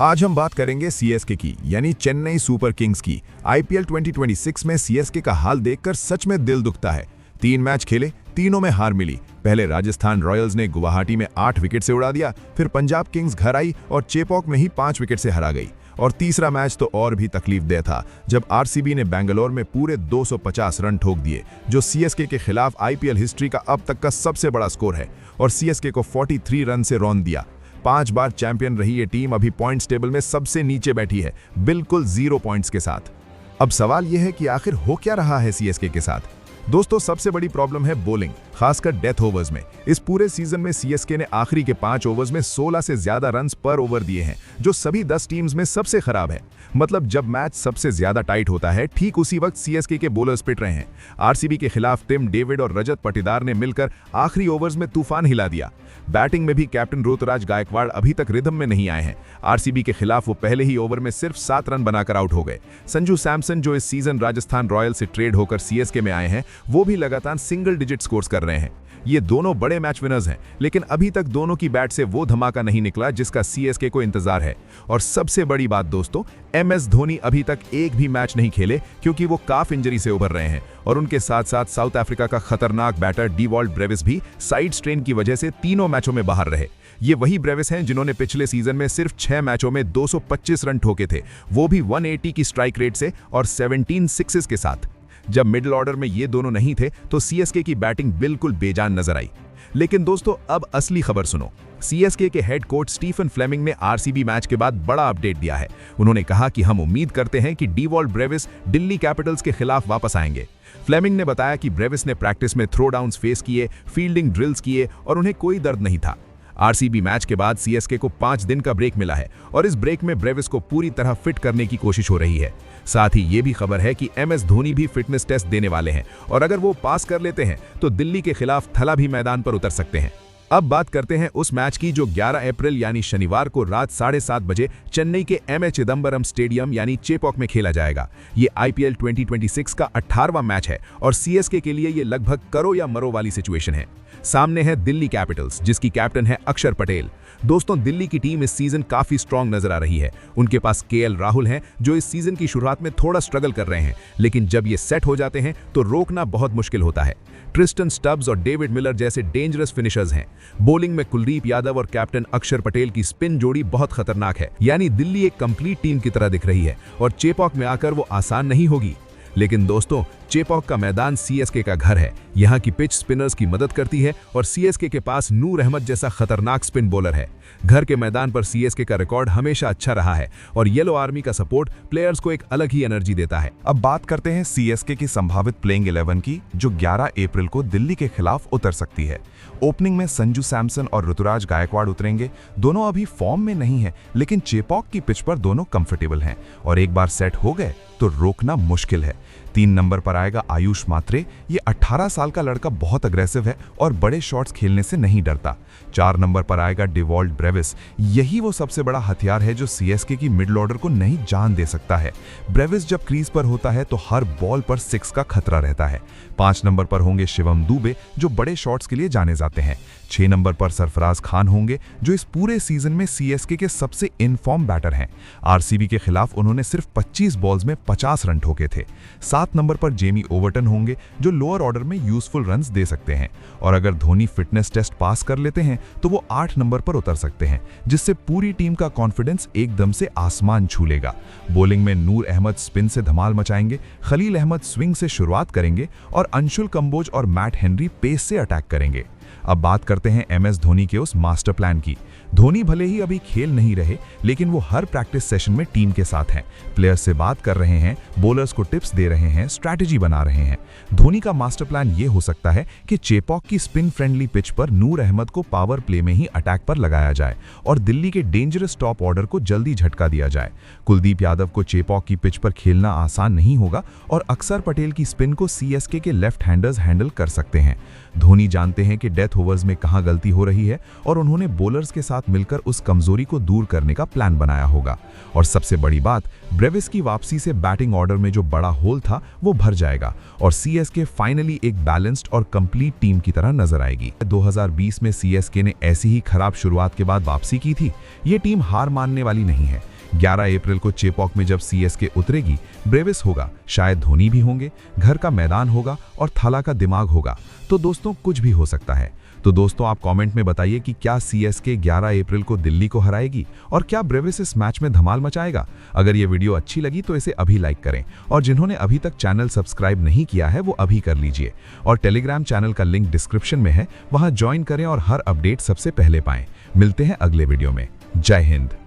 आज हम बात करेंगे सीएसके की, यानी चेन्नई सुपर किंग्स की। आईपीएल 2026 में सीएसके का हाल देखकर सच में दिल दुखता है। 3 मैच खेले, तीनों में हार मिली। पहले राजस्थान रॉयल्स ने गुवाहाटी में 8 विकेट से उड़ा दिया, फिर पंजाब किंग्स घर आई और चेपॉक में ही 5 विकेट से हरा गई। और तीसरा मैच तो और भी तकलीफदेह था, जब आरसीबी ने बेंगलोर में पूरे 250 रन ठोक दिए, जो सीएसके के खिलाफ आईपीएल हिस्ट्री का अब तक का सबसे बड़ा स्कोर है, और सीएसके को 43 रन से रौंद दिया। 5 बार चैंपियन रही ये टीम अभी पॉइंट्स टेबल में सबसे नीचे बैठी है, बिल्कुल 0 पॉइंट्स के साथ। अब सवाल यह है कि आखिर हो क्या रहा है सीएसके के साथ। दोस्तों, सबसे बड़ी प्रॉब्लम है बॉलिंग, खासकर डेथ ओवर्स में। इस पूरे सीजन में सीएसके ने आखिरी के 5 ओवर्स में 16 से ज्यादा रन्स पर ओवर दिए हैं, जो सभी 10 टीम्स में सबसे खराब है। मतलब जब मैच सबसे ज्यादा टाइट होता है, ठीक उसी वक्त सीएसके के बॉलर्स पिट रहे हैं। आरसीबी के खिलाफ टिम डेविड और रजत पाटीदार ने मिलकर आखिरी ओवर्स में तूफान हिला दिया। बैटिंग में भी कैप्टन ऋतुराज गायकवाड़ अभी तक रिदम में नहीं आए हैं। आरसीबी के खिलाफ वो पहले ही ओवर में सिर्फ 7 रन बनाकर आउट हो गए। संजू सैमसन, जो इस सीजन राजस्थान रॉयल से ट्रेड होकर सीएसके में आए हैं, वो भी लगातार सिंगल डिजिट स्कोर्स कर रहे हैं। ये दोनों बड़े मैच विनर्स हैं, लेकिन अभी तक दोनों की बैट से वो धमाका नहीं निकला जिसका सीएसके को इंतजार है। और सबसे बड़ी बात दोस्तों, एमएस धोनी अभी तक एक भी मैच नहीं खेले, क्योंकि वो काफ इंजरी से उभर रहे हैं। और उनके साथ साथ साउथ अफ्रीका का खतरनाक बैटर डीवॉल्ट ब्रेविस भी साइड स्ट्रेन की वजह से तीनों मैचों में बाहर रहे। ये वही ब्रेविस हैं जिन्होंने पिछले सीजन में सिर्फ 6 मैचों में 225 रन ठोके थे, वो भी 180 की स्ट्राइक रेट से और 17 सिक्सेस के साथ। जब मिडिल ऑर्डर में ये दोनों नहीं थे, तो सीएसके की बैटिंग बिल्कुल बेजान नजर आई। लेकिन दोस्तों, अब असली खबर सुनो। सीएसके के हेड कोच स्टीफन फ्लेमिंग ने आरसीबी मैच के बाद बड़ा अपडेट दिया है। उन्होंने कहा कि हम उम्मीद करते हैं कि डीवॉल्ट ब्रेविस दिल्ली कैपिटल्स के खिलाफ वापस आएंगे। फ्लेमिंग ने बताया कि ब्रेविस ने प्रैक्टिस में थ्रो डाउन्स फेस किए, फील्डिंग ड्रिल्स किए और उन्हें कोई दर्द नहीं था। आरसीबी मैच के बाद सीएसके को 5 दिन का ब्रेक मिला है, और इस ब्रेक में ब्रेविस को पूरी तरह फिट करने की कोशिश हो रही है। साथ ही ये भी खबर है कि एमएस धोनी भी फिटनेस टेस्ट देने वाले हैं, और अगर वो पास कर लेते हैं तो दिल्ली के खिलाफ थला भी मैदान पर उतर सकते हैं। अब बात करते हैं उस मैच की जो 11 अप्रैल यानी शनिवार को रात 7:30 बजे चेन्नई के एमए चिदंबरम स्टेडियम यानी चेपॉक में खेला जाएगा। ये आईपीएल 2026 का 18वां मैच है, और सीएसके के लिए ये लगभग करो या मरो वाली सिचुएशन है। सामने है दिल्ली कैपिटल्स, जिसकी कैप्टन है अक्षर पटेल। दोस्तों, दिल्ली की टीम इस सीजन काफी स्ट्रांग नजर आ रही है। उनके पास केएल राहुल हैं, जो इस सीजन की शुरुआत में थोड़ा स्ट्रगल कर रहे हैं, लेकिन जब ये सेट हो जाते हैं तो रोकना बहुत मुश्किल होता है। ट्रिस्टन स्टब्स और डेविड मिलर जैसे डेंजरस फिनिशर्स हैं। बॉलिंग में कुलदीप यादव और कैप्टन अक्षर पटेल की स्पिन जोड़ी बहुत खतरनाक है। यानी दिल्ली एक कंप्लीट टीम की तरह दिख रही है, और चेपॉक में आकर वो आसान नहीं होगी। लेकिन दोस्तों, चेपॉक का मैदान सीएसके का घर है। यहाँ की पिच स्पिनर्स की मदद करती है, और सीएसके के पास नूर अहमद जैसा खतरनाक स्पिन बॉलर है। घर के मैदान पर सीएसके का रिकॉर्ड हमेशा अच्छा रहा है, और येलो आर्मी का सपोर्ट प्लेयर्स को एक अलग ही एनर्जी देता है। अब बात करते हैं सीएसके की संभावित प्लेइंग 11 की, जो 11 अप्रैल को दिल्ली के खिलाफ उतर सकती है। ओपनिंग में संजू सैमसन और ऋतुराज गायकवाड़ उतरेंगे। दोनों अभी फॉर्म में नहीं है, लेकिन चेपॉक की पिच पर दोनों कंफर्टेबल हैं, और एक बार सेट हो गए तो रोकना मुश्किल है। 3 नंबर पर आएगा आयुष मात्रे। ये 18 साल का लड़का बहुत अग्रेसिव है और बड़े शॉट्स खेलने से नहीं डरता। 4 नंबर पर आएगा डीवॉल्ट ब्रेविस। यही वो सबसे बड़ा हथियार है जो सीएसके की मिडिल ऑर्डर को नहीं जान दे सकता है। ब्रेविस जब क्रीज पर होता है तो हर बॉल पर 6 का खतरा रहता है। 5 नंबर पर होंगे शिवम दुबे, जो बड़े शॉट्स के लिए जाने जाते हैं। 6 नंबर पर सरफराज खान होंगे, जो इस पूरे सीजन में सीएसके के सबसे इनफॉर्म बैटर हैं। आरसीबी के खिलाफ उन्होंने सिर्फ 25 बॉल्स में 50 रन ठोके थे। 7 नंबर पर जेमी ओवर्टन होंगे, जो लोअर ऑर्डर में यूजफुल रन्स दे सकते हैं, और अगर धोनी फिटनेस टेस्ट पास कर लेते हैं तो वो 8 नंबर पर उतर सकते हैं, जिससे पूरी टीम का कॉन्फिडेंस एकदम से आसमान छू लेगा। बॉलिंग में नूर अहमद स्पिन से धमाल मचाएंगे, खलील अहमद स्विंग से शुरुआत करेंगे, और अंशुल कंबोज और मैट हेनरी पेस से अटैक करेंगे। अब बात करते हैं एमएस धोनी के उस मास्टर प्लान की। धोनी भले ही अभी खेल नहीं रहे, लेकिन वो हर प्रैक्टिस सेशन में टीम के साथ हैं, प्लेयर्स से बात कर रहे हैं, बॉलर्स को टिप्स दे रहे हैं, स्ट्रैटेजी बना रहे हैं। धोनी का मास्टर प्लान ये हो सकता है कि चेपॉक की स्पिन फ्रेंडली पिच पर नूर अहमद को पावर प्ले में ही अटैक पर लगाया जाए, और दिल्ली के डेंजरस टॉप ऑर्डर को जल्दी झटका दिया जाए। कुलदीप यादव को चेपॉक की पिच पर खेलना आसान नहीं होगा, और अक्षर पटेल की स्पिन को सीएसके के लेफ्ट हैंडर्स हैंडल कर सकते हैं। धोनी जानते हैं कि डेथ ओवर्स में कहां गलती हो रही है और उन्होंने बॉलर्स के साथ मिलकर उस कमजोरी को दूर करने का प्लान बनाया होगा। और सबसे बड़ी बात, ब्रेविस की वापसी से बैटिंग ऑर्डर में जो बड़ा होल था वो भर जाएगा और सीएसके फाइनली एक बैलेंस्ड और कंप्लीट टीम की तरह नजर आएगी। 2020 में सीएसके ने ऐसी ही खराब शुरुआत के बाद वापसी की थी। ये टीम हार मानने वाली नहीं है। 11 अप्रैल को चेपॉक में जब सीएसके उतरेगी, ब्रेविस होगा, शायद धोनी भी होंगे, घर का मैदान होगा और थाला का दिमाग होगा। तो दोस्तों, कुछ भी हो सकता है। तो दोस्तों, आप कमेंट में बताइए कि क्या सीएसके 11 अप्रैल को दिल्ली को हराएगी और क्या ब्रेविस इस मैच में धमाल मचाएगा। अगर ये वीडियो अच्छी लगी तो इसे अभी लाइक करें और जिन्होंने अभी तक चैनल सब्सक्राइब नहीं किया है वो अभी कर लीजिए और टेलीग्राम चैनल का लिंक डिस्क्रिप्शन में है, वहां ज्वाइन करें और हर अपडेट सबसे पहले पाएं। मिलते हैं अगले वीडियो में। जय हिंद।